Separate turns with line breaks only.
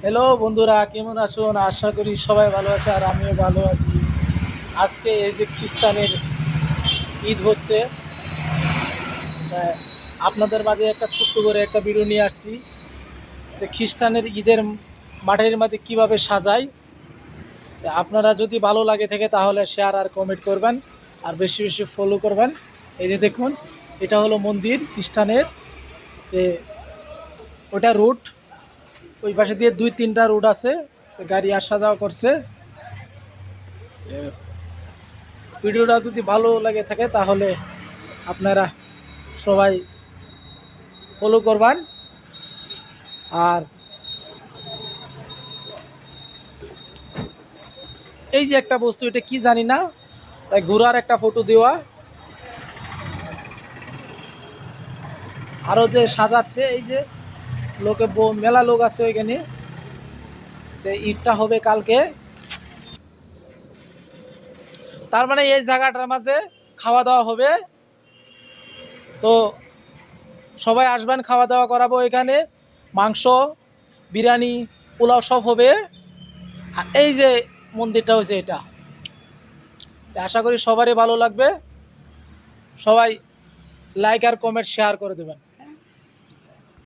Hello বন্ধুরা, কেমন আছো? আশা করি সবাই ভালো আছে আর আমিও ভালো আছি। আজকে এই যে খ্রিস্টানের ঈদ হচ্ছে, তাই আপনাদের মাঝে একটা ছোট্ট করে একটা ভিডিও নিয়ে আসছি যে খ্রিস্টানের ঈদের মাঠের মাঝে কিভাবে সাজায়। তা আপনারা যদি ভালো লাগে থাকে তাহলে শেয়ার আর কমেন্ট করবেন আর বেশি বেশি ফলো করবেন। এই যে দেখুন, এটা হলো মন্দির খ্রিস্টানের। যে ওটা রুট, ওই পাশে দিয়ে দুই তিনটা রুট আছে, তো গাড়ি আসা যাওয়া করছে। ভিডিওটা যদি ভালো লাগে থাকে তাহলে আপনারা সবাই ফলো করবেন। আর এই যে একটা বস্তু, এটা কি জানি না, তাই ঘোড়ার একটা ফটো দেওয়া, আরও যে সাজাচ্ছে এই যে লোকে মেলা লোক আছে ওইখানে। তো ঈদটা হবে কালকে, তার মানে এই জায়গাটার মাঝে খাওয়া দাওয়া হবে। তো সবাই আসবেন, খাওয়া দাওয়া করাবো এখানে। মাংস, বিরিয়ানি, পোলাও সব হবে। আর এই যে মন্দিরটা হয়েছে এটা, আশা করি সবারই ভালো লাগবে। সবাই লাইক আর কমেন্ট শেয়ার করে দেবেন।